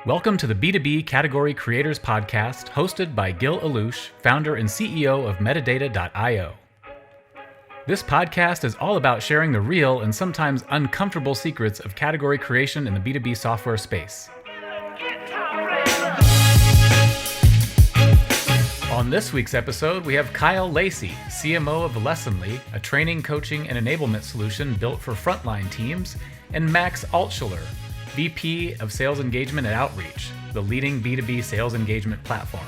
Welcome to the B2B Category Creators Podcast, hosted by Gil Allouche, founder and CEO of Metadata.io. This podcast is all about sharing the real and sometimes uncomfortable secrets of category creation in the B2B software space. On this week's episode, we have Kyle Lacy, CMO of Lessonly, a training, coaching, and enablement solution built for frontline teams, and Max Altschuler, VP of Sales Engagement and Outreach, the leading B2B sales engagement platform.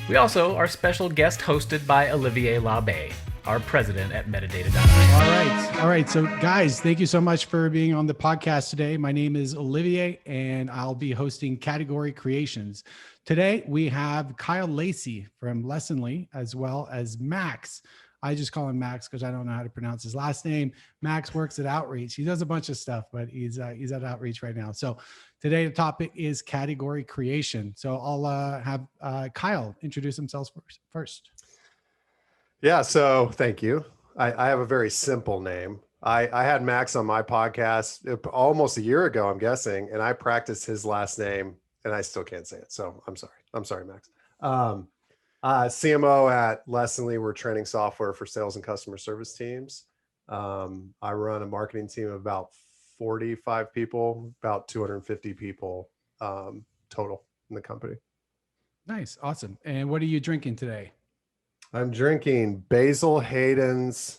We also are special guest hosted by Olivier L'Abbé, our president at Metadata.io. All right. So guys, thank you so much for being on the podcast today. My name is Olivier and I'll be hosting Category Creations. Today we have Kyle Lacy from Lessonly, as well as Max. I just call him Max because I don't know how to pronounce his last name. Max works at Outreach. He does a bunch of stuff, but he's at Outreach right now. So today the topic is category creation. So I'll have Kyle introduce himself first. Yeah, so thank you. I have a very simple name. I had Max on my podcast almost a year ago, I'm guessing, and I practiced his last name, and I still can't say it. So I'm sorry. I'm sorry, Max. CMO at Lessonly. We're training software for sales and customer service teams. I run a marketing team of about 45 people, about 250 people total in the company. Nice. Awesome. And what are you drinking today? I'm drinking Basil Hayden's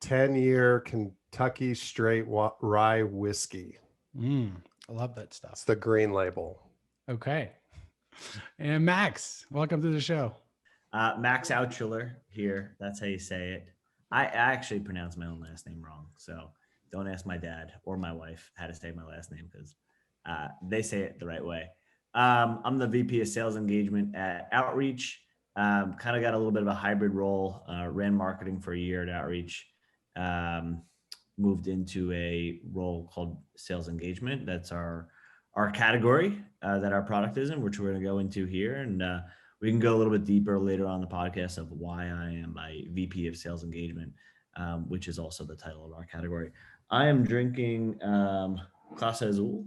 10-year Kentucky straight rye whiskey. I love that stuff. It's the green label. Okay. And Max, welcome to the show. Max Altschuler here. That's how you say it. I actually pronounce my own last name wrong. So don't ask my dad or my wife how to say my last name because they say it the right way. I'm the VP of Sales Engagement at Outreach. Kind of got a little bit of a hybrid role. Ran marketing for a year at Outreach. Moved into a role called Sales Engagement. That's our category that our product is in, which we're going to go into here. And we can go a little bit deeper later on the podcast of why I am a VP of Sales Engagement, which is also the title of our category. I am drinking Casa Azul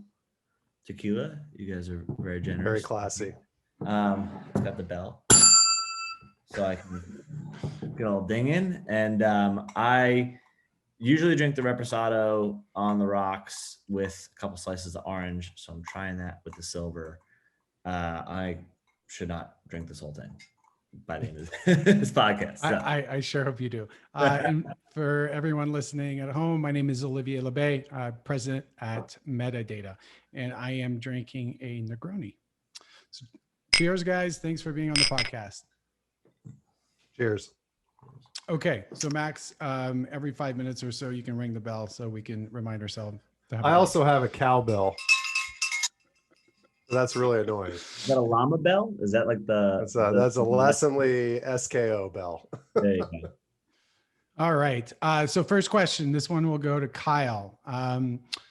tequila. You guys are very generous. Very classy. It's got the bell. So I can get all dinging. And I usually drink the Reposado on the rocks with a couple slices of orange. So I'm trying that with the silver. I should not drink this whole thing by the end of this podcast. So. I sure hope you do. And for everyone listening at home, my name is Olivier L'Abbé, president at Metadata, and I am drinking a Negroni. So cheers, guys. Thanks for being on the podcast. Cheers. Okay, so Max, every 5 minutes or so, you can ring the bell so we can remind ourselves. I also have a cowbell. That's really annoying. Is that a llama bell? Is that like that's a Lessonly SKO bell. There you go. All right. So first question, this one will go to Kyle.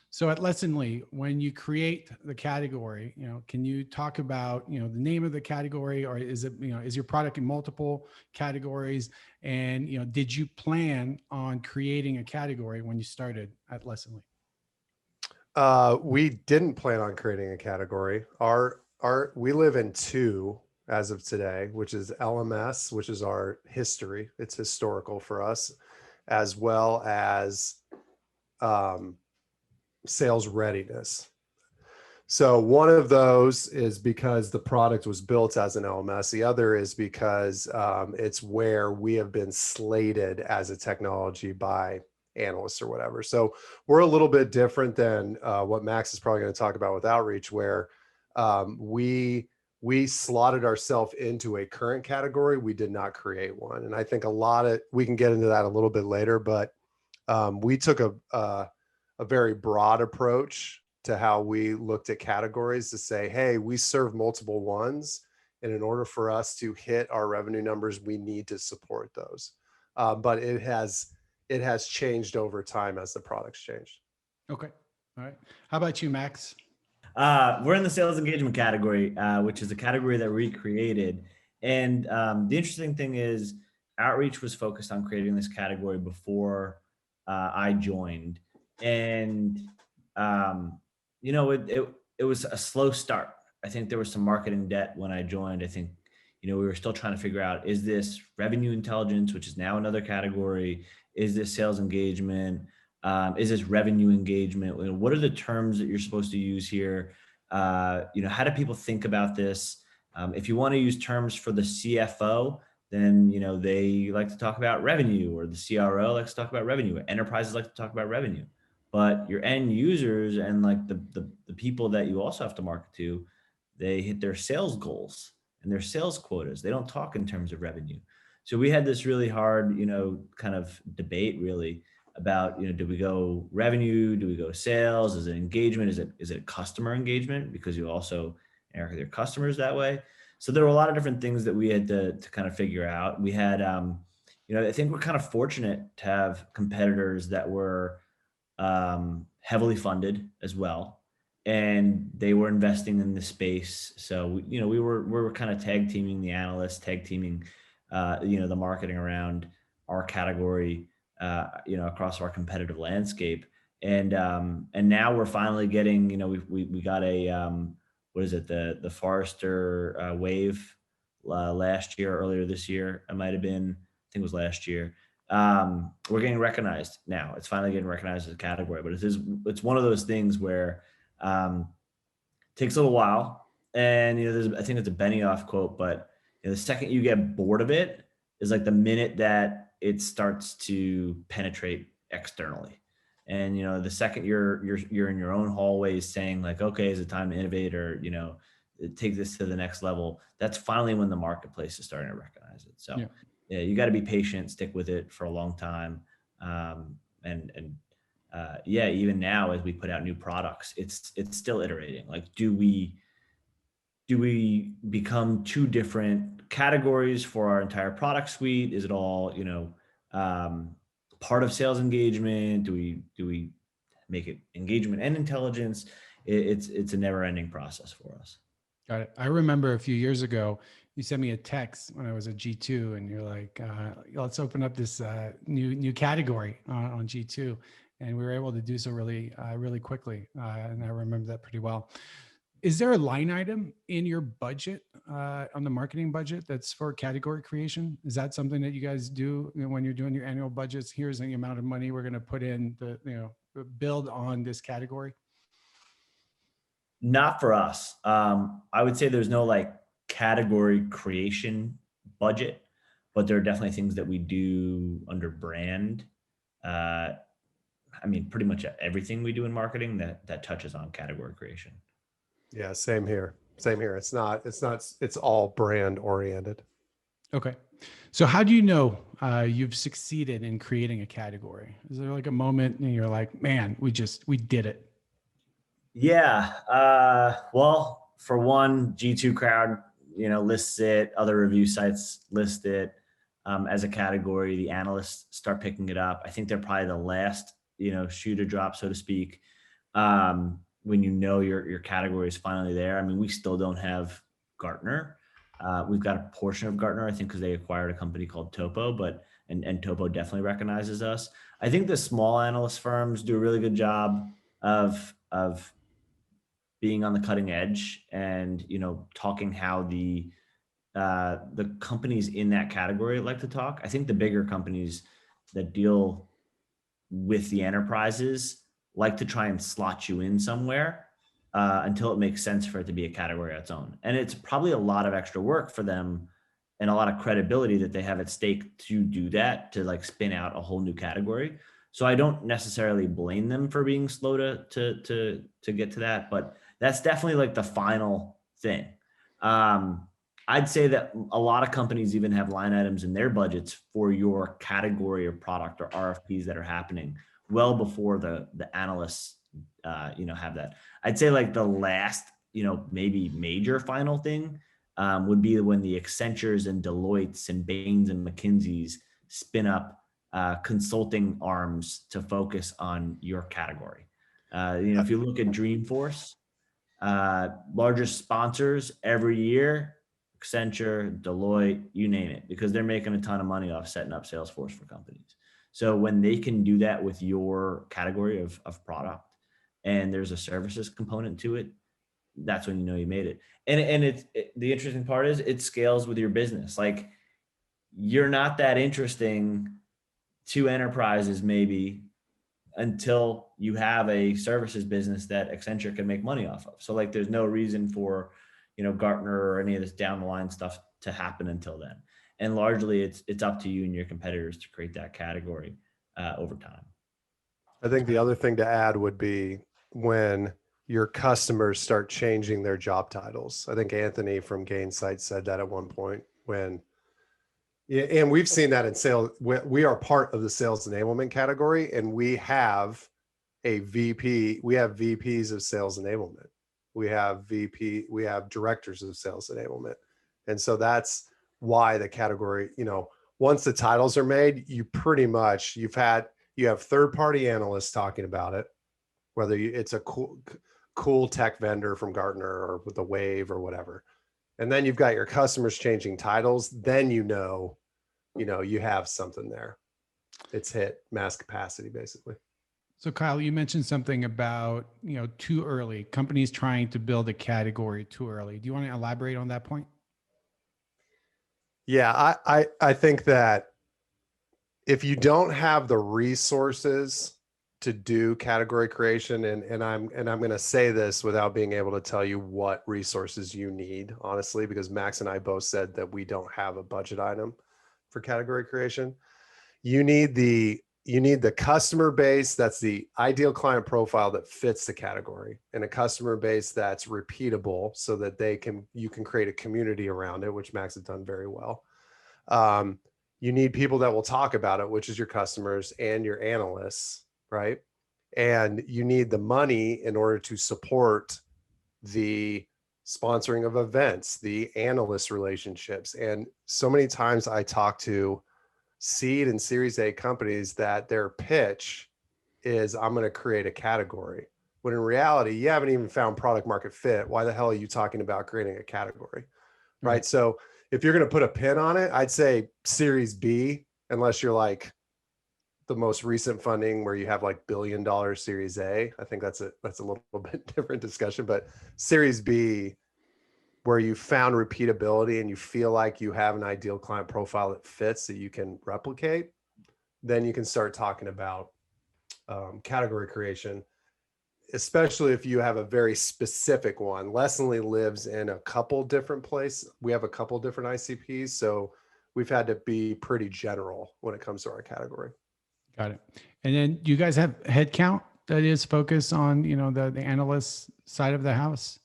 So at Lessonly, when you create the category, can you talk about, the name of the category, or is it, is your product in multiple categories? And, did you plan on creating a category when you started at Lessonly? We didn't plan on creating a category. We live in two as of today, which is LMS, which is our history. It's historical for us, as well as, sales readiness. So one of those is because the product was built as an LMS. The other is because it's where we have been slated as a technology by analysts or whatever. So we're a little bit different than what Max is probably going to talk about with Outreach, where we slotted ourselves into a current category. We did not create one. And I think we can get into that a little bit later, but we took a very broad approach to how we looked at categories to say, hey, we serve multiple ones. And in order for us to hit our revenue numbers, we need to support those. But it has changed over time as the product's changed. Okay. All right. How about you, Max? We're in the sales engagement category, which is a category that we created. And the interesting thing is Outreach was focused on creating this category before I joined. And, it was a slow start. I think there was some marketing debt when I joined. I think, we were still trying to figure out, is this revenue intelligence, which is now another category? Is this sales engagement? Is this revenue engagement? What are the terms that you're supposed to use here? How do people think about this? If you want to use terms for the CFO, then, they like to talk about revenue, or the CRO likes to talk about revenue. Enterprises like to talk about revenue. But your end users and like the people that you also have to market to, they hit their sales goals and their sales quotas. They don't talk in terms of revenue. So we had this really hard, kind of debate really about, do we go revenue? Do we go sales? Is it engagement? Is it customer engagement? Because you also interact with your customers that way. So there were a lot of different things that we had to kind of figure out. We had, I think we're kind of fortunate to have competitors that were heavily funded as well, and they were investing in the space. So we were kind of tag teaming the analysts, tag teaming the marketing around our category, across our competitive landscape. And now we're finally getting, we got a what is it, the Forrester Wave last year, earlier this year. It might have been, I think it was last year. We're getting recognized now. It's finally getting recognized as a category, but it's one of those things where takes a little while. And I think it's a Benioff quote, but the second you get bored of it is like the minute that it starts to penetrate externally. And the second you're in your own hallways saying like, okay, is it time to innovate, or take this to the next level? That's finally when the marketplace is starting to recognize it. So yeah, you got to be patient, stick with it for a long time. Even now as we put out new products, it's still iterating. Like, do we become two different categories for our entire product suite? Is it all, part of sales engagement? Do we make it engagement and intelligence? It's a never ending process for us. Got it. I remember a few years ago, you sent me a text when I was at G2, and you're like, let's open up this new category on G2. And we were able to do so really quickly. And I remember that pretty well. Is there a line item in your budget, on the marketing budget, that's for category creation? Is that something that you guys do when you're doing your annual budgets? Here's the amount of money we're going to put in build on this category. Not for us. I would say there's no like category creation budget, but there are definitely things that we do under brand. Pretty much everything we do in marketing that touches on category creation. Yeah, same here. It's all brand oriented. Okay. So how do you know you've succeeded in creating a category? Is there like a moment and you're like, man, we did it? Yeah. Well, for one, G2 Crowd, lists it. Other review sites list it as a category. The analysts start picking it up. I think they're probably the last, shoe to drop, so to speak. When your category is finally there. We still don't have Gartner. We've got a portion of Gartner, I think, because they acquired a company called Topo, and Topo definitely recognizes us. I think the small analyst firms do a really good job of being on the cutting edge and talking how the companies in that category like to talk. I think the bigger companies that deal with the enterprises like to try and slot you in somewhere until it makes sense for it to be a category on its own. And it's probably a lot of extra work for them and a lot of credibility that they have at stake to do that, to like spin out a whole new category. So I don't necessarily blame them for being slow to get to that, but that's definitely like the final thing. I'd say that a lot of companies even have line items in their budgets for your category or product or RFPs that are happening well before the analysts, have that. I'd say like the last, maybe major final thing would be when the Accentures and Deloittes and Bains and McKinseys spin up consulting arms to focus on your category. If you look at Dreamforce, largest sponsors every year, Accenture, Deloitte, you name it, because they're making a ton of money off setting up Salesforce for companies. So when they can do that with your category of product, and there's a services component to it, that's when you know you made it. And the interesting part is it scales with your business. Like, you're not that interesting to enterprises maybe until you have a services business that Accenture can make money off of. So like, there's no reason for, Gartner or any of this down the line stuff to happen until then. And largely it's up to you and your competitors to create that category over time. I think the other thing to add would be when your customers start changing their job titles. I think Anthony from Gainsight said that at one point and we've seen that in sales. We are part of the sales enablement category, and we have a VP. We have VPs of sales enablement. We have directors of sales enablement. And so that's why the category, once the titles are made, you pretty much, you have third-party analysts talking about it, whether it's a cool tech vendor from Gartner or with the Wave or whatever. And then you've got your customers changing titles. Then you have something there. It's hit mass capacity, basically. So Kyle, you mentioned something about, too early, companies trying to build a category too early. Do you want to elaborate on that point? Yeah, I think that if you don't have the resources to do category creation, and I'm going to say this without being able to tell you what resources you need, honestly, because Max and I both said that we don't have a budget item for category creation. You need the customer base that's the ideal client profile that fits the category, and a customer base that's repeatable so that you can create a community around it, which Max has done very well. You need people that will talk about it, which is your customers and your analysts, right? And you need the money in order to support the sponsoring of events, the analyst relationships. And so many times I talk to seed and Series A companies that their pitch is, I'm going to create a category. When in reality, you haven't even found product market fit. Why the hell are you talking about creating a category? Right. So if you're going to put a pin on it, I'd say Series B, unless you're like the most recent funding where you have like $1 billion Series A. I think that's a little bit different discussion, but Series B, where you found repeatability and you feel like you have an ideal client profile that fits that you can replicate, then you can start talking about category creation, especially if you have a very specific one. Lessonly lives in a couple different places. We have a couple different ICPs, so we've had to be pretty general when it comes to our category. Got it. And then do you guys have headcount that is focused on, the analyst side of the house?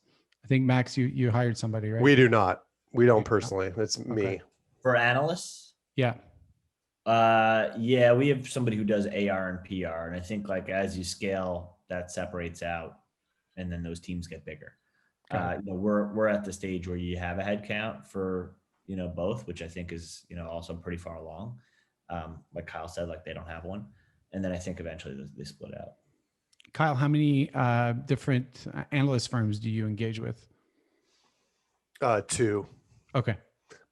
I think Max, you hired somebody, right? We do not. We don't personally. It's me. Okay. For analysts? Yeah. Yeah, we have somebody who does AR and PR. And I think like as you scale, that separates out and then those teams get bigger. We're at the stage where you have a head count for, both, which I think is, also pretty far along. Like Kyle said, like they don't have one. And then I think eventually they split out. Kyle, how many different analyst firms do you engage with? 2. Okay.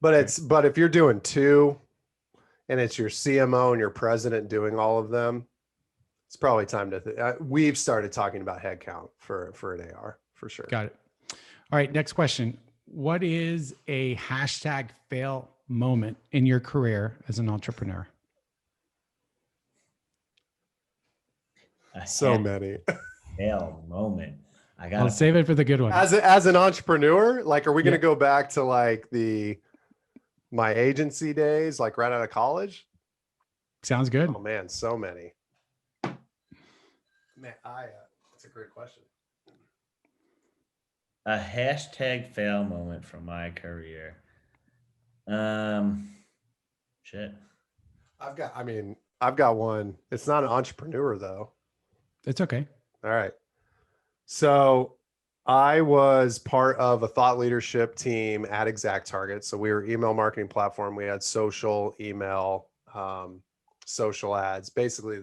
But if you're doing 2 and it's your CMO and your president doing all of them, it's probably time to, we've started talking about headcount for an AR for sure. Got it. All right. Next question. What is a hashtag fail moment in your career as an entrepreneur? So many. Fail moment. I'll save it for the good one. As an entrepreneur, like, are we going to go back to like my agency days, like right out of college? Sounds good. Oh man, so many. Man, that's a great question. A hashtag fail moment from my career. Shit. I've got one. It's not an entrepreneur though. It's okay. All right. So I was part of a thought leadership team at ExactTarget. So we were email marketing platform. We had social, email, social ads. Basically,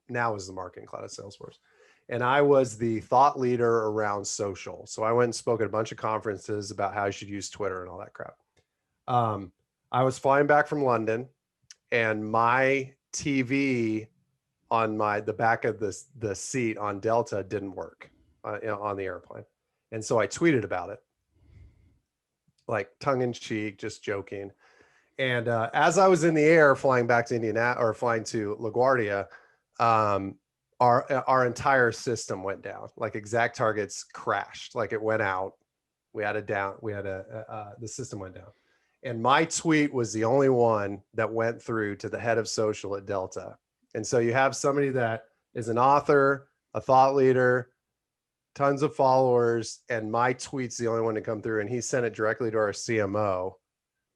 now is the marketing cloud at Salesforce. And I was the thought leader around social. So I went and spoke at a bunch of conferences about how you should use Twitter and all that crap. I was flying back from London, and my TV on the back of the seat on Delta didn't work on the airplane. And so I tweeted about it, like tongue in cheek, just joking. And as I was in the air flying back to or flying to LaGuardia, our entire system went down. Like Exact Targets crashed, like it went out. The system went down. And my tweet was the only one that went through to the head of social at Delta. And so you have somebody that is an author, a thought leader, tons of followers, and my tweet's the only one to come through. And he sent it directly to our CMO,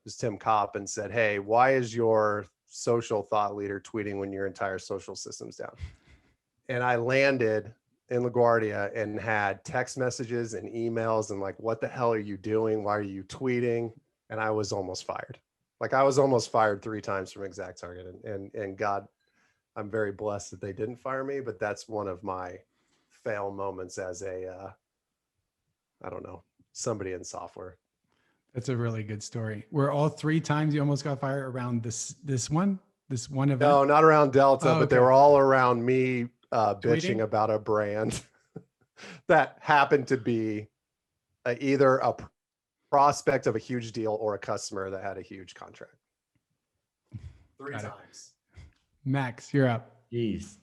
who's Tim Kopp, and said, "Hey, why is your social thought leader tweeting when your entire social system's down?" And I landed in LaGuardia and had text messages and emails and like, "What the hell are you doing? Why are you tweeting?" And I was almost fired. Like I was almost fired 3 times from Exact Target. And God, I'm very blessed that they didn't fire me, but that's one of my fail moments as a, I don't know, somebody in software. That's a really good story. Were all 3 times you almost got fired around this one event? No, not around Delta, but they were all around me bitching Tweeting? about a brand that happened to be either a prospect of a huge deal or a customer that had a huge contract. 3 times. Max, you're up. Jeez.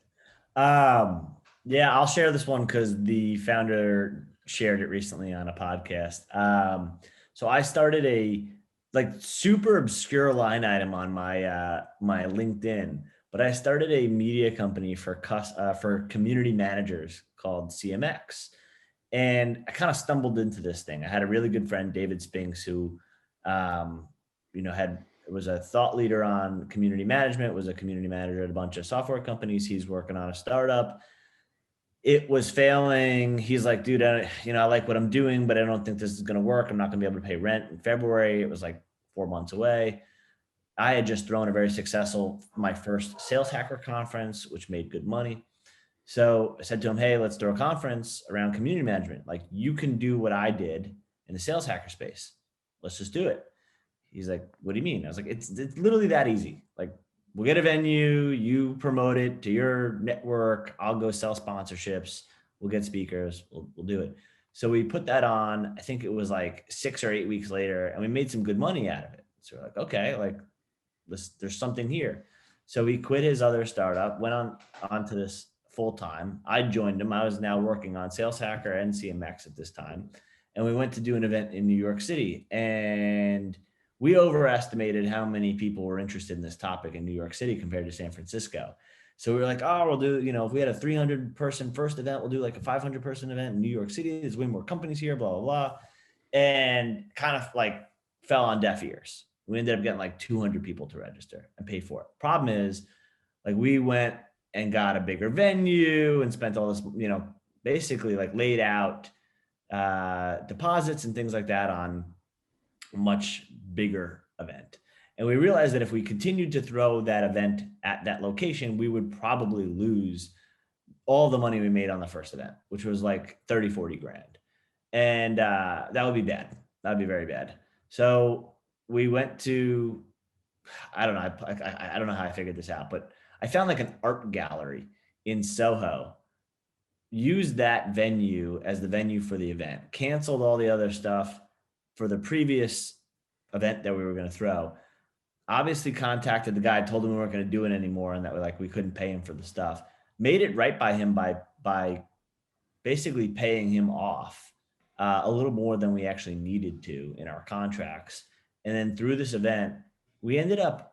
Yeah, I'll share this one because the founder shared it recently on a podcast. So I started a like super obscure line item on my my LinkedIn, but I started a media company for community managers called CMX. And I kind of stumbled into this thing. I had a really good friend, David Spinks, who, was a thought leader on community management, was a community manager at a bunch of software companies. He's working on a startup. It was failing. He's like, dude, I like what I'm doing, but I don't think this is going to work. I'm not going to be able to pay rent in February. It was like 4 months away. I had just thrown my first sales hacker conference, which made good money. So I said to him, hey, let's throw a conference around community management. Like you can do what I did in the sales hacker space. Let's just do it. He's like, what do you mean? I was like, it's literally that easy. Like we'll get a venue, you promote it to your network. I'll go sell sponsorships. We'll get speakers. We'll do it. So we put that on. I think it was like 6 or 8 weeks later, and we made some good money out of it. So we're like, okay, like there's something here. So he quit his other startup, went on to this full time. I joined him. I was now working on Sales Hacker and CMX at this time. And we went to do an event in New York City. And we overestimated how many people were interested in this topic in New York City compared to San Francisco. So we were like, oh, we'll do, if we had a 300 person first event, we'll do like a 500 person event in New York City. There's way more companies here, blah, blah, blah. And kind of like fell on deaf ears. We ended up getting like 200 people to register and pay for it. Problem is, like we went and got a bigger venue and spent all this, basically like laid out deposits and things like that on a much bigger event. And we realized that if we continued to throw that event at that location, we would probably lose all the money we made on the first event, which was like 30, 40 grand. And that would be bad. That would be very bad. So we went to, I don't know. I don't know how I figured this out, but I found like an art gallery in Soho, used that venue as the venue for the event, canceled all the other stuff for the previous event that we were going to throw. Obviously contacted the guy, told him we weren't going to do it anymore and that we couldn't pay him for the stuff. Made it right by him by basically paying him off a little more than we actually needed to in our contracts. And then through this event, we ended up,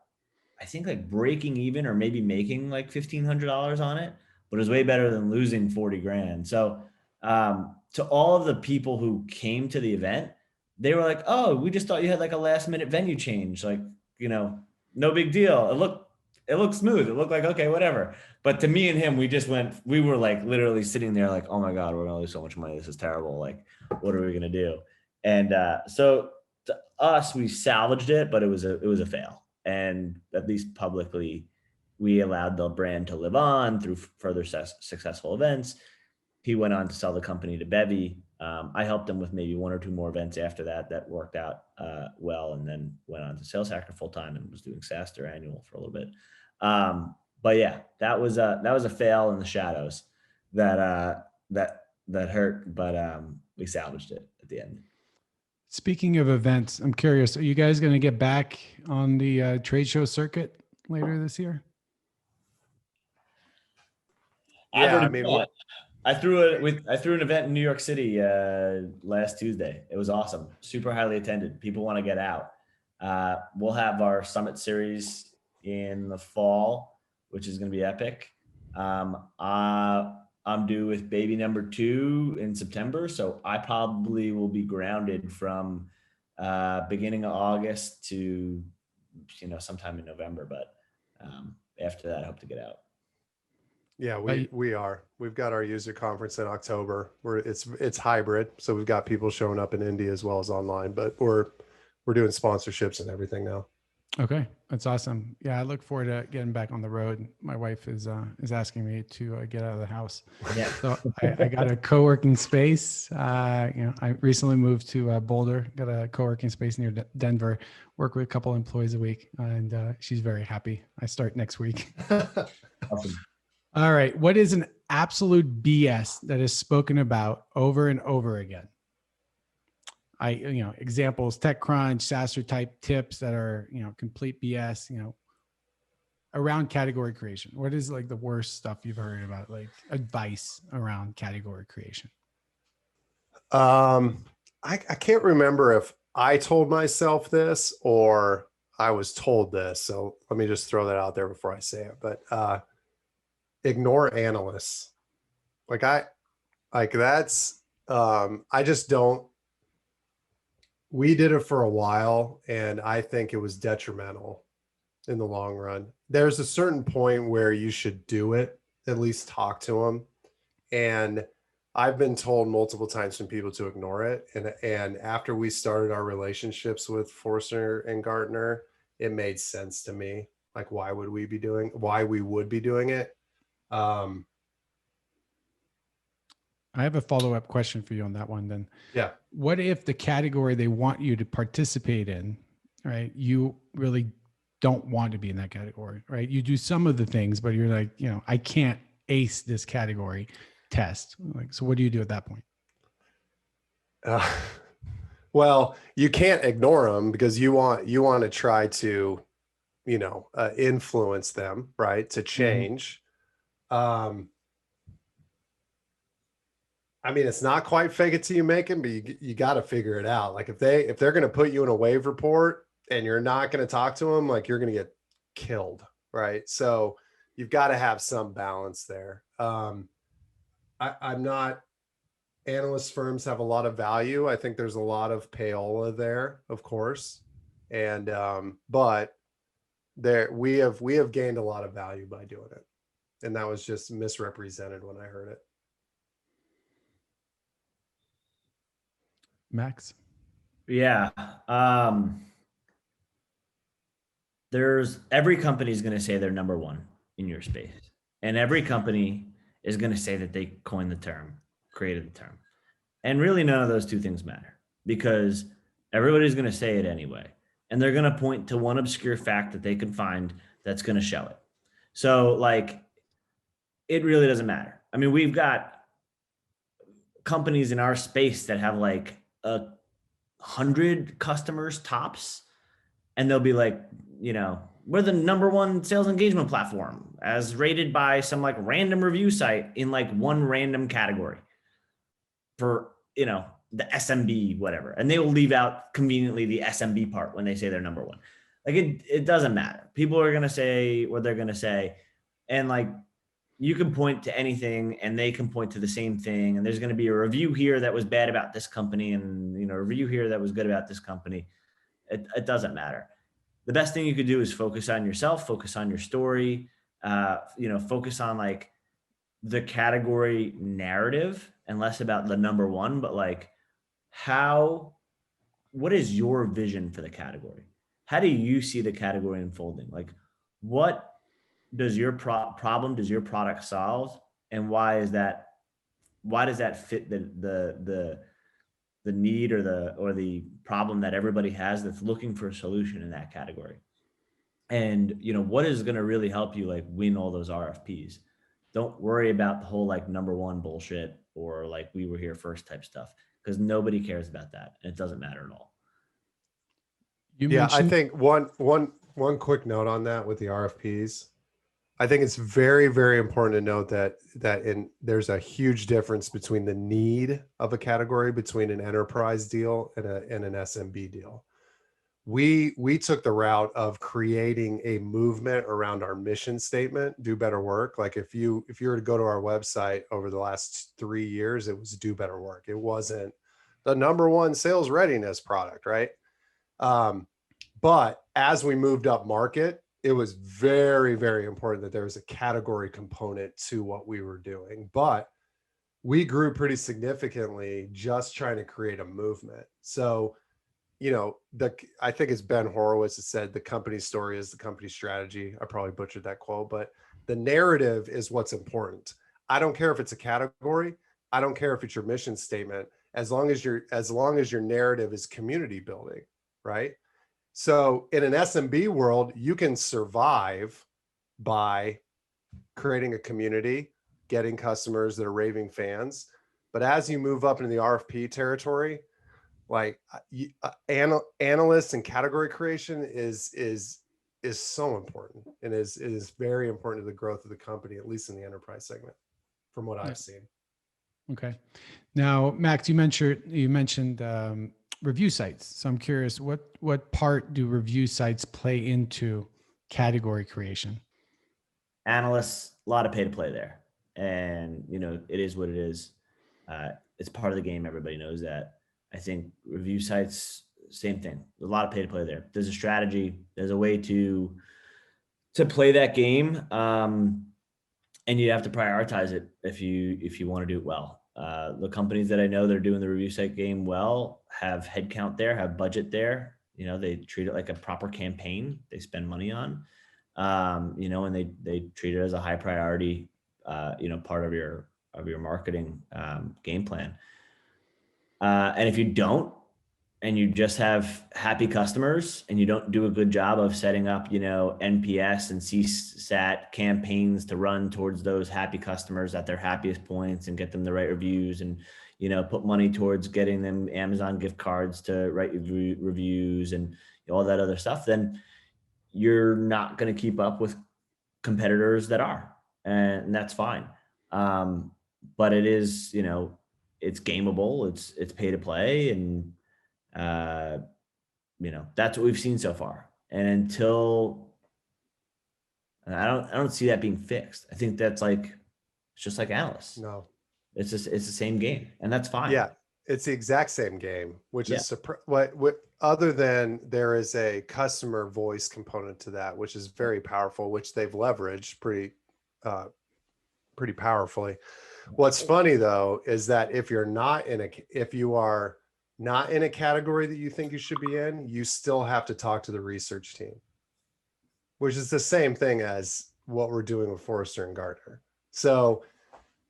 I think like breaking even or maybe making like $1,500 on it, but it was way better than losing 40 grand. So to all of the people who came to the event, they were like, oh, we just thought you had like a last minute venue change. Like, no big deal. It looked smooth. It looked like, okay, whatever. But to me and him, we were like literally sitting there like, oh my God, we're gonna lose so much money. This is terrible. Like, what are we gonna do? And so to us, we salvaged it, but it was a fail. And at least publicly, we allowed the brand to live on through further successful events. He went on to sell the company to Bevy. I helped him with maybe 1 or 2 more events after that worked out well, and then went on to Sales Hacker full time and was doing SaaStr annual for a little bit. But yeah, that was a fail in the shadows that hurt. But we salvaged it at the end. Speaking of events, I'm curious, are you guys going to get back on the trade show circuit later this year? Yeah, I mean, I threw an event in New York City last Tuesday. It was awesome, super highly attended. People want to get out. We'll have our summit series in the fall, which is going to be epic. I'm due with baby number 2 in September, so I probably will be grounded from beginning of August to sometime in November. But after that, I hope to get out. Yeah, we are. We've got our user conference in October where it's hybrid. So we've got people showing up in India as well as online, but we're doing sponsorships and everything now. Okay, that's awesome. Yeah, I look forward to getting back on the road. My wife is asking me to get out of the house. Yeah. So I got a co-working space. I recently moved to Boulder. Got a co-working space near Denver. Work with a couple employees a week, and she's very happy. I start next week. Awesome. All right. What is an absolute BS that is spoken about over and over again? Examples, TechCrunch, SaaStr type tips that are, complete BS, around category creation. What is like the worst stuff you've heard about, like advice around category creation? I can't remember if I told myself this or I was told this. So let me just throw that out there before I say it, but, ignore analysts. I just don't. We did it for a while and I think it was detrimental in the long run. There's a certain point where you should do it, at least talk to them. And I've been told multiple times from people to ignore it. And after we started our relationships with Forrester and Gartner, it made sense to me. Like why we would be doing it. I have a follow-up question for you on that one then. Yeah. What if the category they want you to participate in, right? You really don't want to be in that category, right? You do some of the things, but you're like, I can't ace this category test. Like, so what do you do at that point? Well, you can't ignore them because you want to try to, influence them, right? To change. Mm-hmm. I mean, it's not quite fake it till you make it, but you got to figure it out. Like if they're going to put you in a wave report and you're not going to talk to them, like you're going to get killed. Right. So you've got to have some balance there. I'm not, analyst firms have a lot of value. I think there's a lot of payola there, of course. And, but we have gained a lot of value by doing it. And that was just misrepresented when I heard it. Max? Yeah. Every company is going to say they're number one in your space. And every company is going to say that they coined the term, created the term. And really none of those two things matter because everybody's going to say it anyway. And they're going to point to one obscure fact that they can find that's going to show it. So like, it really doesn't matter. I mean, we've got companies in our space that have like 100 customers tops, and they'll be like, we're the number one sales engagement platform as rated by some like random review site in like one random category for, the SMB, whatever. And they will leave out conveniently the SMB part when they say they're number one. Like it doesn't matter. People are going to say what they're going to say. And like, you can point to anything and they can point to the same thing. And there's going to be a review here that was bad about this company and, a review here that was good about this company. It doesn't matter. The best thing you could do is focus on yourself, focus on your story, focus on like the category narrative and less about the number one, but like what is your vision for the category? How do you see the category unfolding? Like what does your problem does your product solve, and why does that fit the need or the problem that everybody has that's looking for a solution in that category? And what is going to really help you like win all those RFPs? Don't worry about the whole like number one bullshit or like we were here first type stuff, because nobody cares about that. And it doesn't matter at all. You Yeah, I mentioned, think one quick note on that with the RFPs. I think it's very, very important to note that there's a huge difference between the need of a category between an enterprise deal and an SMB deal. We took the route of creating a movement around our mission statement, do better work. Like if you were to go to our website over the last 3 years, it was do better work. It wasn't the number one sales readiness product, right? But as we moved up market, it was very, very important that there was a category component to what we were doing. But we grew pretty significantly just trying to create a movement. So, I think it's Ben Horowitz that said the company story is the company strategy. I probably butchered that quote, but the narrative is what's important. I don't care if it's a category. I don't care if it's your mission statement, as long as your narrative is community building, right? So in an SMB world, you can survive by creating a community, getting customers that are raving fans. But as you move up into the RFP territory, like analysts and category creation is so important, and is very important to the growth of the company, at least in the enterprise segment, from what I've seen. okay. Now, Max, you mentioned review sites. So I'm curious, what part do review sites play into category creation? Analysts, a lot of pay to play there. And, it is what it is. It's part of the game. Everybody knows that. I think review sites, same thing. There's a lot of pay to play there. There's a strategy. There's a way to play that game. And you have to prioritize it if you want to do it well. The companies that I know that are doing the review site game well have headcount there, have budget there. They treat it like a proper campaign they spend money on, and they treat it as a high priority, part of your marketing game plan. And if you don't, and you just have happy customers and you don't do a good job of setting up, NPS and CSAT campaigns to run towards those happy customers at their happiest points and get them the right reviews and, put money towards getting them Amazon gift cards to write reviews and all that other stuff, then you're not going to keep up with competitors that are, and that's fine. But it is, it's gameable, it's pay to play, and that's what we've seen so far. And until I don't see that being fixed. I think that's it's just like analysts. No, it's the same game, and that's fine. Yeah, it's the exact same game, which Yeah. is what other than there is a customer voice component to that, which is very powerful, which they've leveraged pretty powerfully. What's funny though is that if you are not in a category that you think you should be in, you still have to talk to the research team, which is the same thing as what we're doing with Forrester and Gartner. So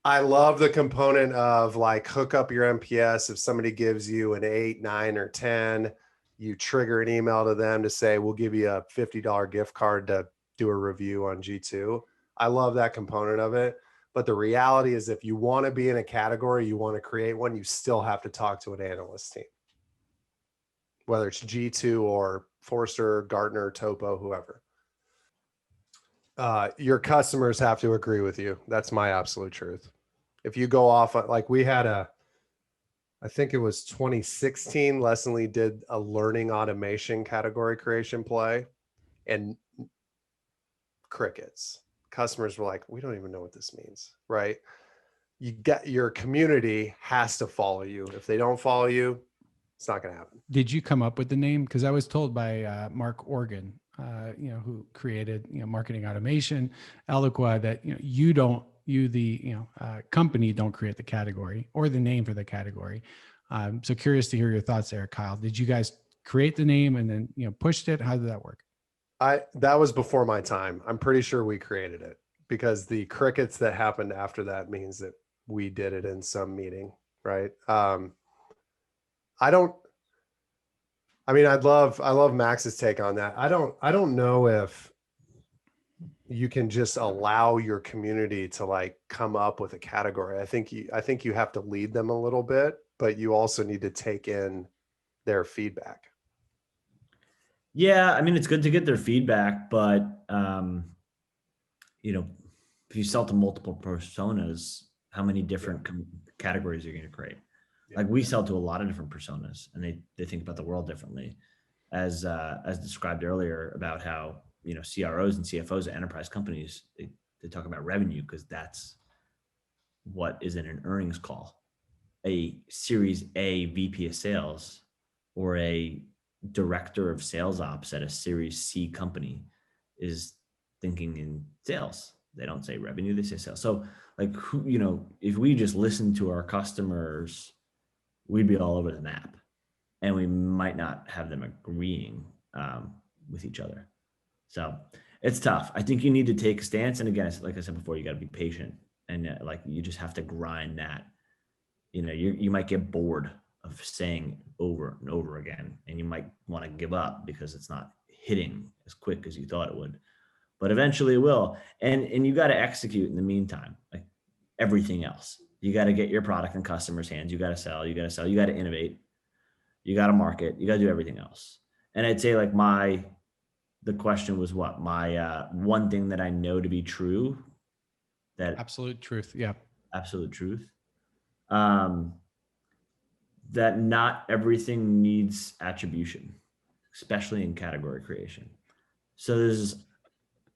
I love the component of hook up your NPS. If somebody gives you an 8, 9, or 10, you trigger an email to them to say, we'll give you a $50 gift card to do a review on G2. I love that component of it. But the reality is, if you want to be in a category, you want to create one, you still have to talk to an analyst team, whether it's G2 or Forrester, Gartner, Topo, whoever. Your customers have to agree with you. That's my absolute truth. If you go off, we had I think it was 2016, Lessonly did a learning automation category creation play, and crickets. Customers were like, we don't even know what this means, right? Your community has to follow you. If they don't follow you, it's not going to happen. Did you come up with the name? Because I was told by Mark Organ, who created marketing automation, Eloqua, that the company don't create the category or the name for the category. So curious to hear your thoughts there, Kyle. Did you guys create the name and then pushed it? How did that work? That was before my time. I'm pretty sure we created it, because the crickets that happened after that means that we did it in some meeting, right? I love Max's take on that. I don't know if you can just allow your community to come up with a category. I think you have to lead them a little bit, but you also need to take in their feedback. Yeah, I mean, it's good to get their feedback, but you know, if you sell to multiple personas, how many different categories are you going to create? Yeah. Like we sell to a lot of different personas, and they think about the world differently, as described earlier about how, you know, CROs and CFOs at enterprise companies, they talk about revenue because that's what is in an earnings call. A Series A VP of sales or a director of sales ops at a Series C company is thinking in sales. They don't say revenue, they say sales. So like, who, you know, if we just listen to our customers, we'd be all over the map, and we might not have them agreeing with each other. So it's tough. I think you need to take a stance. And again, like I said before, you got to be patient, and like you just have to grind that. You know, you might get bored of saying over and over again, and you might want to give up because it's not hitting as quick as you thought it would. But eventually it will. And you got to execute in the meantime, like everything else. You got to get your product in customers' hands. You got to sell, you got to innovate, you got to market, you got to do everything else. And I'd say like the question was what? My one thing that I know to be true, that Absolute truth. Yeah. absolute truth. That not everything needs attribution, especially in category creation. So there's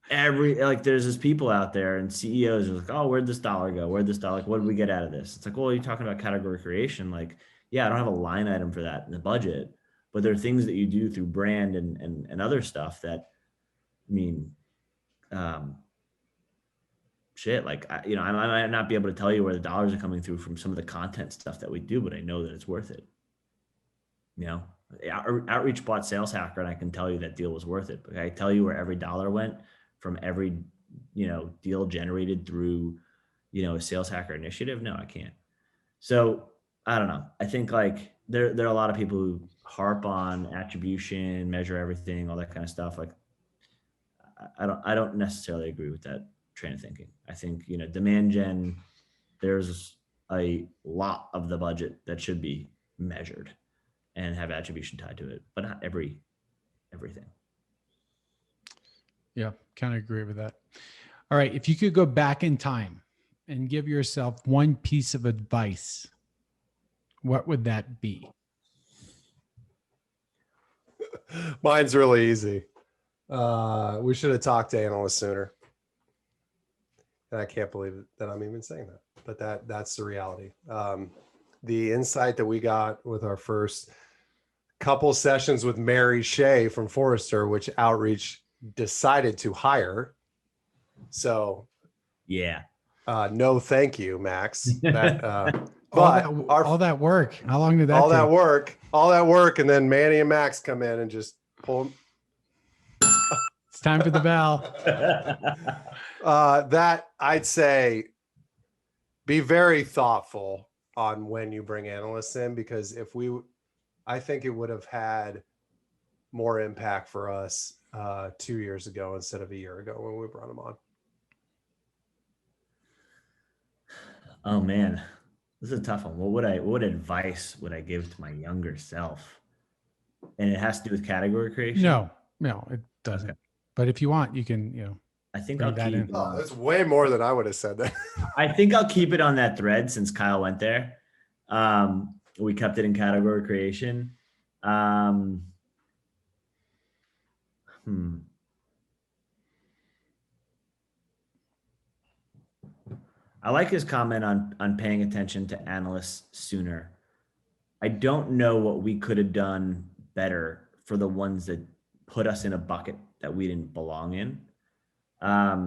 there's people out there and CEOs are like, oh, where'd this dollar go? Where'd this dollar, like, what did we get out of this? It's like, well, you're talking about category creation. Like, yeah, I don't have a line item for that in the budget, but there are things that you do through brand and other stuff that, I mean, shit, like, I might not be able to tell you where the dollars are coming through from some of the content stuff that we do, but I know that it's worth it. You know, Outreach bought Sales Hacker, and I can tell you that deal was worth it. But I tell you where every dollar went from every, you know, deal generated through, you know, a Sales Hacker initiative? No, I can't. So I don't know. I think like there are a lot of people who harp on attribution, measure everything, all that kind of stuff. Like I don't necessarily agree with that train of thinking. I think, you know, demand gen, there's a lot of the budget that should be measured and have attribution tied to it, but not everything. Yeah. Kind of agree with that. All right. If you could go back in time and give yourself one piece of advice, what would that be? Mine's really easy. We should have talked to analysts sooner. And I can't believe that I'm even saying that, but that's the reality. The insight that we got with our first couple sessions with Mary Shea from Forrester, which Outreach decided to hire. So yeah, no, thank you, Max. All that work. How long did that take? All that work. And then Manny and Max come in and just pull them. It's time for the bell. That I'd say be very thoughtful on when you bring analysts in, because I think it would have had more impact for us 2 years ago instead of a year ago when we brought them on. Oh man, this is a tough one. What advice would I give to my younger self? And it has to do with category creation? No, it doesn't. Okay. But if you want, you can, you know, I think I'll keep. Oh, that's way more than I would have said that. I think I'll keep it on that thread since Kyle went there. We kept it in category creation. I like his comment on paying attention to analysts sooner. I don't know what we could have done better for the ones that put us in a bucket that we didn't belong in. I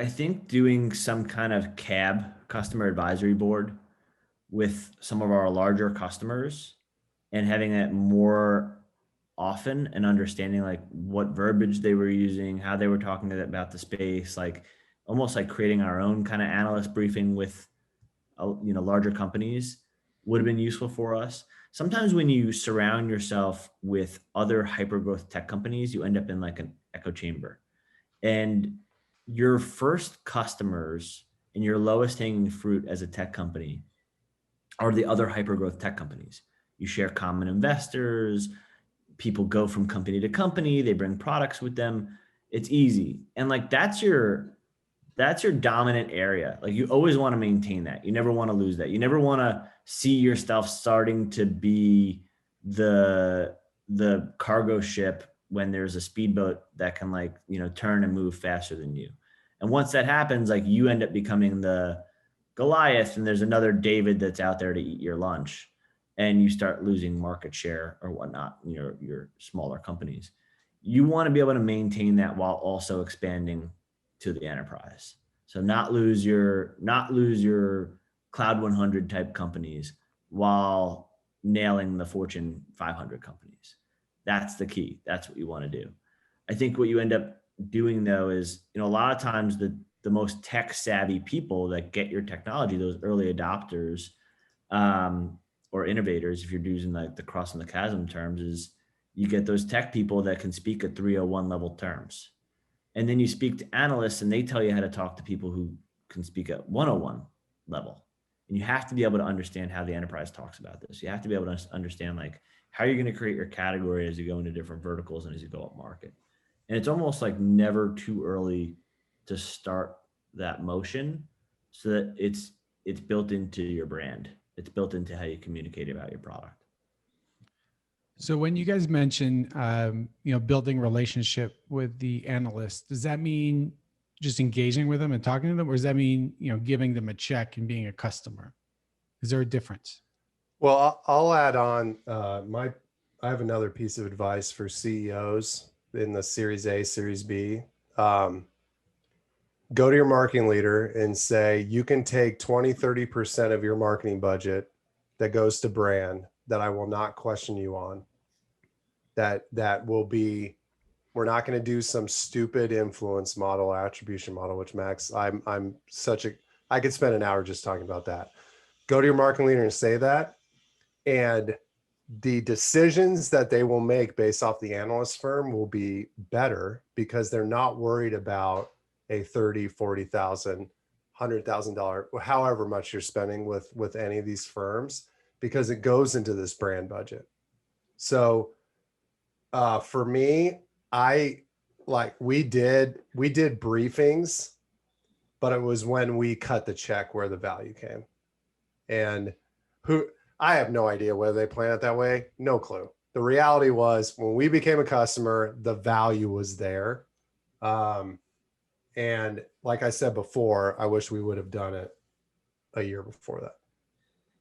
think doing some kind of CAB, customer advisory board, with some of our larger customers and having it more often and understanding like what verbiage they were using, how they were talking about the space, like almost like creating our own kind of analyst briefing with, you know, larger companies would have been useful for us. Sometimes when you surround yourself with other hypergrowth tech companies, you end up in like an echo chamber, and your first customers and your lowest hanging fruit as a tech company are the other hypergrowth tech companies. You share common investors, people go from company to company, they bring products with them. It's easy. And like, that's your dominant area. Like, you always want to maintain that. You never want to lose that. You never want to see yourself starting to be the cargo ship when there's a speedboat that can, like, you know, turn and move faster than you. And once that happens, like, you end up becoming the Goliath, and there's another David that's out there to eat your lunch, and you start losing market share or whatnot in your smaller companies. You want to be able to maintain that while also expanding to the enterprise. So not lose your Cloud 100 type companies while nailing the Fortune 500 companies. That's the key. That's what you want to do. I think what you end up doing, though, is, you know, a lot of times the most tech savvy people that get your technology, those early adopters, or innovators, if you're using like the crossing the chasm terms, is you get those tech people that can speak at 301 level terms. And then you speak to analysts and they tell you how to talk to people who can speak at 101 level. And you have to be able to understand how the enterprise talks about this. You have to be able to understand, like, how you're going to create your category as you go into different verticals and as you go up market. And it's almost like never too early to start that motion, so that it's built into your brand. It's built into how you communicate about your product. So when you guys mention, building relationship with the analysts, does that mean just engaging with them and talking to them, or does that mean, giving them a check and being a customer? Is there a difference? Well, I'll add on. I have another piece of advice for CEOs in the Series A, Series B. Go to your marketing leader and say, you can take 20, 30% of your marketing budget that goes to brand that I will not question you on. That will be, we're not going to do some stupid influence model, attribution model, which Max, I could spend an hour just talking about that. Go to your marketing leader and say that. And the decisions that they will make based off the analyst firm will be better, because they're not worried about a $30,000, $40,000, $100,000, however much you're spending with any of these firms, because it goes into this brand budget. So for me, we did briefings, but it was when we cut the check where the value came. And I have no idea whether they plan it that way. No clue. The reality was, when we became a customer, the value was there. And like I said before, I wish we would have done it a year before that.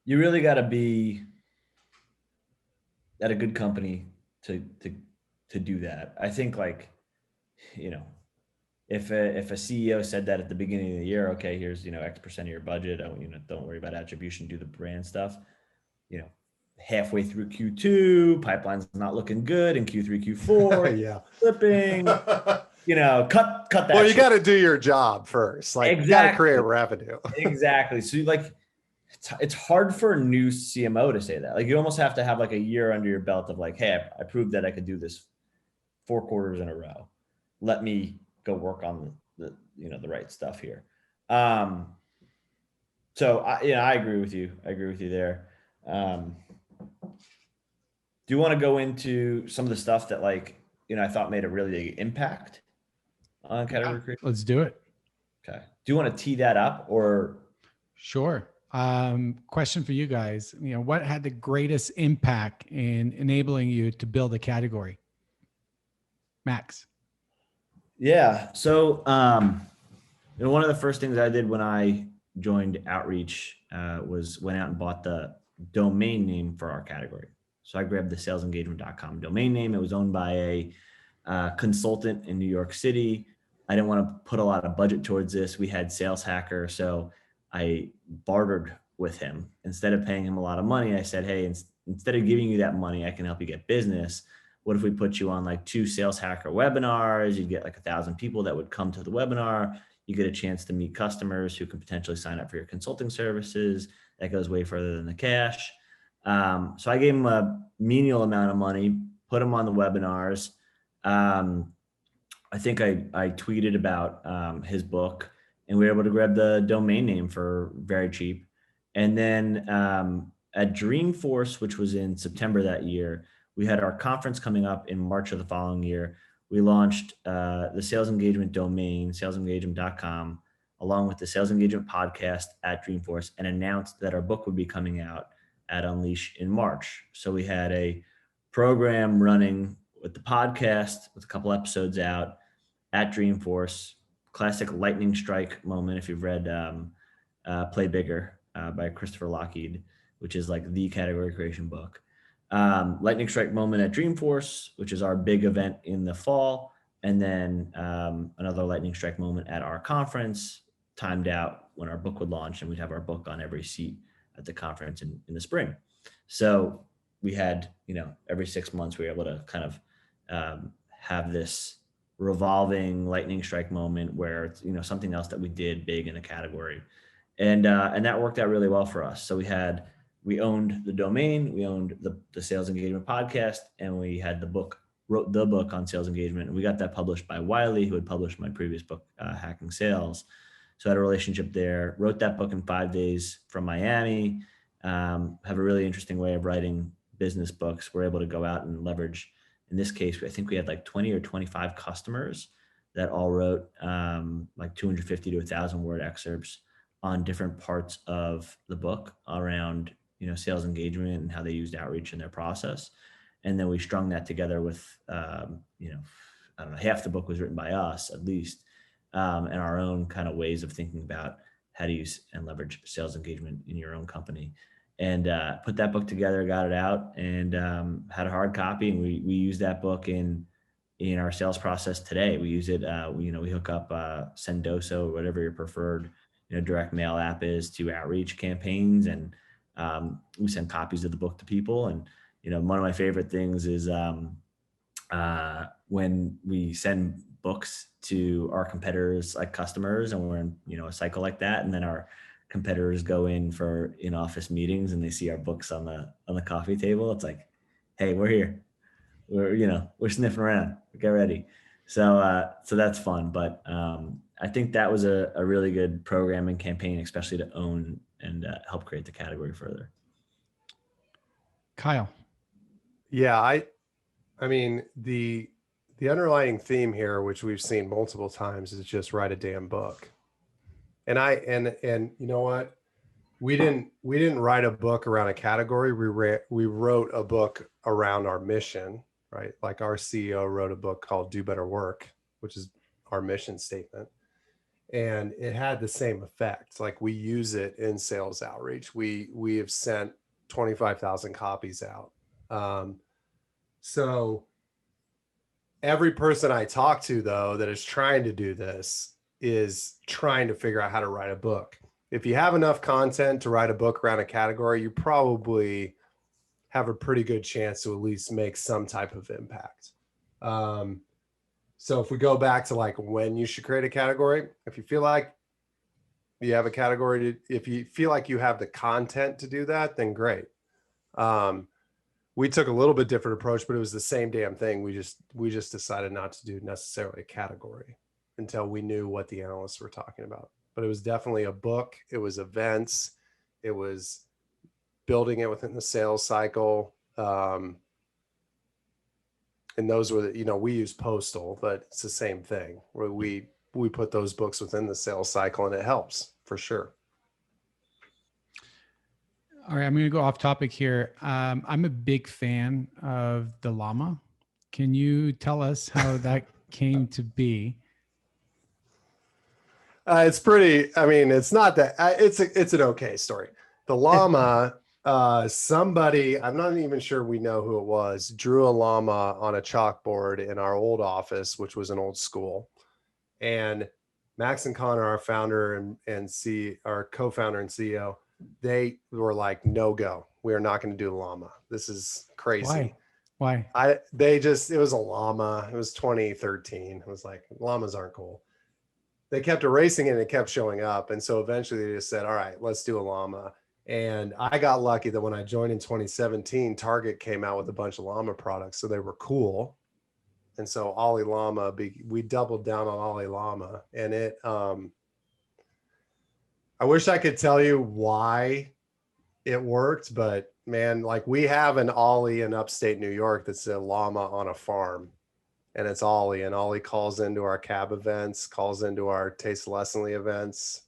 You really got to be at a good company to do that. I think, like, if a CEO said that at the beginning of the year, okay, here's, X% of your budget. Don't worry about attribution, do the brand stuff. Halfway through Q2, pipeline's not looking good. In Q3, Q4, yeah, flipping. Cut that. Well, you got to do your job first. Like, exactly. You got to create revenue. Exactly. So, like, it's hard for a new CMO to say that. Like, you almost have to have like a year under your belt of like, hey, I proved that I could do this 4 quarters in a row. Let me go work on the right stuff here. So I agree with you. I agree with you there. Do you want to go into some of the stuff that, like, I thought made a really big impact on category creation? Let's do it. Okay. Do you want to tee that up, or? Sure. Question for you guys. What had the greatest impact in enabling you to build a category? Max. Yeah. So, one of the first things I did when I joined Outreach was went out and bought the domain name for our category. So I grabbed the salesengagement.com domain name. It was owned by a consultant in New York City. I didn't want to put a lot of budget towards this. We had Sales Hacker, so I bartered with him. Instead of paying him a lot of money, I said, hey, instead of giving you that money, I can help you get business. What if we put you on like 2 Sales Hacker webinars? You get like 1,000 people that would come to the webinar. You get a chance to meet customers who can potentially sign up for your consulting services. That goes way further than the cash. So I gave him a menial amount of money, put him on the webinars. I think I tweeted about his book, and we were able to grab the domain name for very cheap. And then at Dreamforce, which was in September that year, we had our conference coming up in March of the following year. We launched the sales engagement domain, salesengagement.com, along with the sales engagement podcast at Dreamforce, and announced that our book would be coming out at Unleash in March. So we had a program running with the podcast with a couple episodes out at Dreamforce. Classic lightning strike moment if you've read Play Bigger by Christopher Lockheed, which is like the category creation book. Lightning strike moment at Dreamforce, which is our big event in the fall. And then another lightning strike moment at our conference, timed out when our book would launch, and we'd have our book on every seat at the conference in the spring. So we had, every 6 months we were able to kind of have this revolving lightning strike moment where it's, something else that we did big in a category. And that worked out really well for us. So we owned the domain, we owned the sales engagement podcast, and we had wrote the book on sales engagement. And we got that published by Wiley, who had published my previous book, Hacking Sales. So I had a relationship there, wrote that book in 5 days from Miami, have a really interesting way of writing business books. We're able to go out and leverage, in this case, I think we had like 20 or 25 customers that all wrote like 250 to 1,000 word excerpts on different parts of the book around, sales engagement and how they used outreach in their process. And then we strung that together with, I don't know, half the book was written by us at least, and our own kind of ways of thinking about how to use and leverage sales engagement in your own company. And put that book together, got it out, and had a hard copy. And we use that book in our sales process today. We use it, we hook up Sendoso, or whatever your preferred, direct mail app is, to outreach campaigns. And we send copies of the book to people. And, one of my favorite things is when we send books to our competitors, like customers, and we're in, a cycle like that. And then our competitors go in for in-office meetings and they see our books on the coffee table. It's like, hey, we're here. We're sniffing around. Get ready. So that's fun. But I think that was a really good program and campaign, especially to own and help create the category further. Kyle. Yeah, I mean, the underlying theme here, which we've seen multiple times, is just write a damn book. And you know what? We didn't write a book around a category. We wrote a book around our mission, right? Like our CEO wrote a book called Do Better Work, which is our mission statement. And it had the same effect. Like, we use it in sales outreach. We have sent 25,000 copies out. So every person I talk to, though, that is trying to do this is trying to figure out how to write a book. If you have enough content to write a book around a category, you probably have a pretty good chance to at least make some type of impact. So if we go back to like when you should create a category, if you feel like you have a category, if you feel like you have the content to do that, then great. We took a little bit different approach, but it was the same damn thing. We just decided not to do necessarily a category until we knew what the analysts were talking about. But it was definitely a book. It was events. It was building it within the sales cycle. And those were we use Postal, but it's the same thing where we put those books within the sales cycle, and it helps for sure. All right, I'm going to go off topic here. I'm a big fan of the llama. Can you tell us how that came to be? It's pretty. I mean, it's not that. It's an okay story. The llama. Somebody, I'm not even sure we know who it was, drew a llama on a chalkboard in our old office, which was an old school. And Max and Connor, our founder our co-founder and CEO, they were like, no go. We are not going to do the llama. This is crazy. Why? It was a llama. It was 2013. It was like, llamas aren't cool. They kept erasing it and it kept showing up. And so eventually they just said, all right, let's do a llama. And I got lucky that when I joined in 2017, Target came out with a bunch of llama products. So they were cool. And so Ollie Llama, we doubled down on Ollie Llama, and it I wish I could tell you why it worked, but man, like we have an Ollie in upstate New York that's a llama on a farm, and it's Ollie, and Ollie calls into our cab events, calls into our Taste Lessonly events,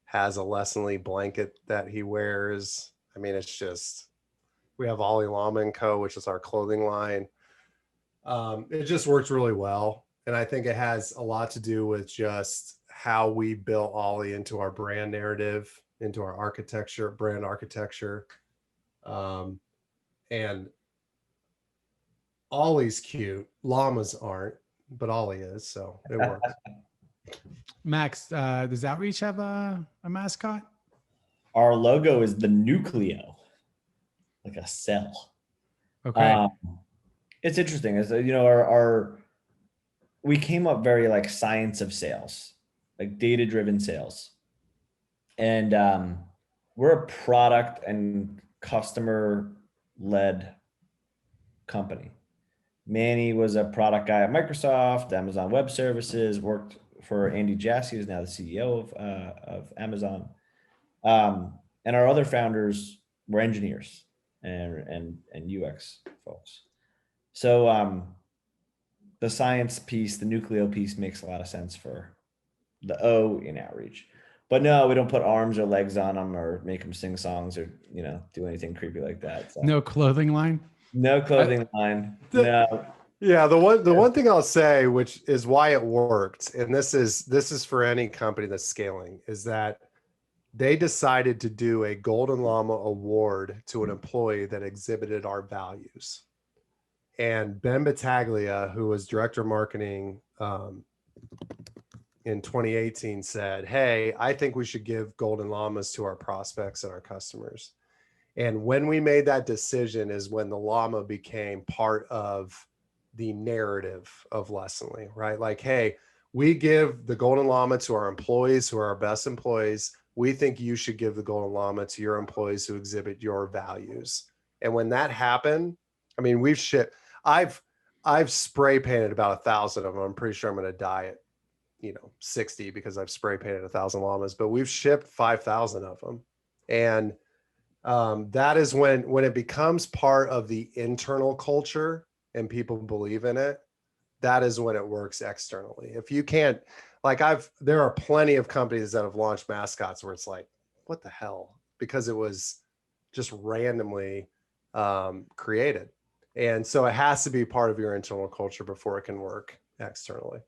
has a Lessonly blanket that he wears. I mean, it's just, we have Ollie Llama and Co., which is our clothing line. It just works really well. And I think it has a lot to do with just how we built Ollie into our brand narrative, into our architecture, brand architecture. And Ollie's cute. Llamas aren't, but Ollie is. So it works. Max, does Outreach have a mascot? Our logo is the nucleo, like a cell. Okay. It's interesting. As you know, we came up very like science of sales, like data-driven sales, and we're a product and customer-led company. Manny was a product guy at Microsoft, Amazon Web Services, worked for Andy Jassy, who's now the CEO of Amazon. And our other founders were engineers and UX folks. So the science piece, the nucleo piece makes a lot of sense for the O in Outreach. But no, we don't put arms or legs on them or make them sing songs or, do anything creepy like that. So. No clothing line? No clothing line. No. Yeah, the one thing I'll say, which is why it worked, and this is for any company that's scaling, is that they decided to do a Golden Llama Award to an employee that exhibited our values. And Ben Battaglia, who was director of marketing in 2018, said, "Hey, I think we should give Golden Llamas to our prospects and our customers." And when we made that decision is when the llama became part of the narrative of Lessonly, right? Like, hey, we give the Golden Llama to our employees who are our best employees. We think you should give the Golden Llama to your employees who exhibit your values. And when that happened, I mean, I've spray painted about 1,000 of them. I'm pretty sure I'm going to die at 60 because I've spray painted 1,000 llamas, but we've shipped 5,000 of them. And that is when it becomes part of the internal culture and people believe in it, that is when it works externally. If you can't, there are plenty of companies that have launched mascots where it's like, what the hell? Because it was just randomly created. And so it has to be part of your internal culture before it can work externally.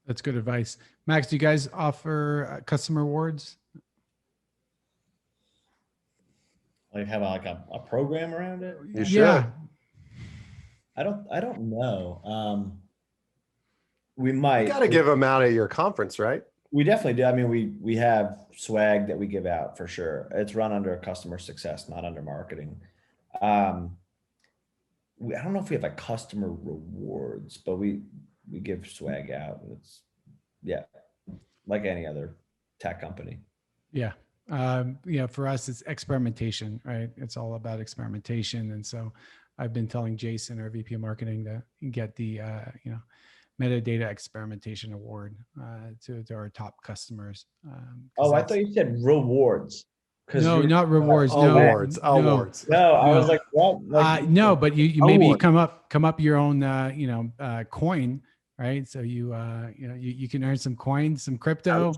That's good advice. Max, do you guys offer customer awards? Like have a program around it? You should. I don't know. We might. You got to give them out at your conference, right? We definitely do. I mean, we have swag that we give out for sure. It's run under customer success, not under marketing. I don't know if we have like customer rewards, but we give swag out. It's like any other tech company. Yeah. For us, it's experimentation, right? It's all about experimentation. And so I've been telling Jason, our VP of marketing, to get the, Metadata Experimentation Award to our top customers. I thought you said rewards. No, not rewards. Awards. No, I was like, what? No, but you maybe come up your own, coin, right? So you can earn some coins, some crypto,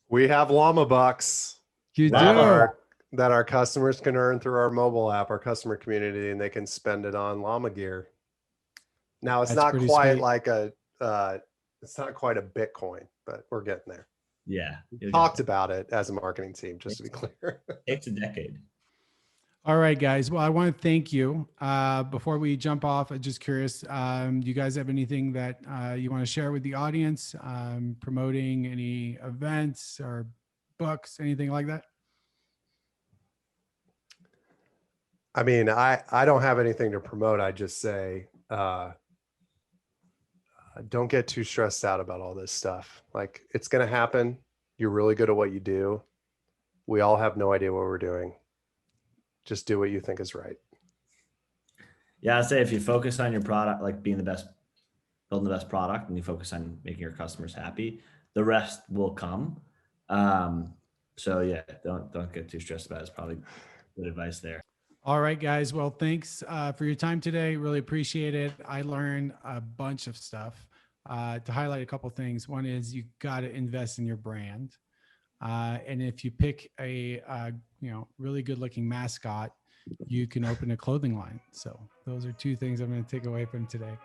We have llama bucks. You do. That our customers can earn through our mobile app, our customer community, and they can spend it on llama gear. Now it's not quite like it's not quite a Bitcoin, but we're getting there. Yeah. We talked about it as a marketing team, just to be clear. It's a decade. All right, guys. Well, I want to thank you. Before we jump off, I'm just curious, do you guys have anything that you want to share with the audience, promoting any events or books, anything like that? I mean, I don't have anything to promote. I just say, don't get too stressed out about all this stuff. Like, it's going to happen. You're really good at what you do. We all have no idea what we're doing. Just do what you think is right. Yeah, I'd say if you focus on your product, like being the best, building the best product, and you focus on making your customers happy, the rest will come. So yeah, don't get too stressed about it. It's probably good advice there. All right, guys. Well, thanks for your time today. Really appreciate it. I learned a bunch of stuff. To highlight a couple things. One is you got to invest in your brand. And if you pick a really good looking mascot, you can open a clothing line. So those are two things I'm going to take away from today.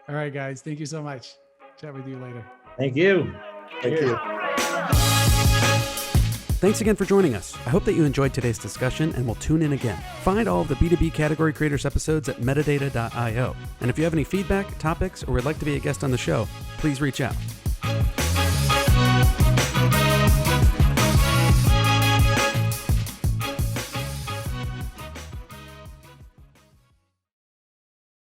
All right, guys. Thank you so much. Chat with you later. Thank you. Thank you. Thanks again for joining us. I hope that you enjoyed today's discussion and will tune in again. Find all of the B2B Category Creators episodes at Metadata.io. And if you have any feedback, topics, or would like to be a guest on the show, please reach out.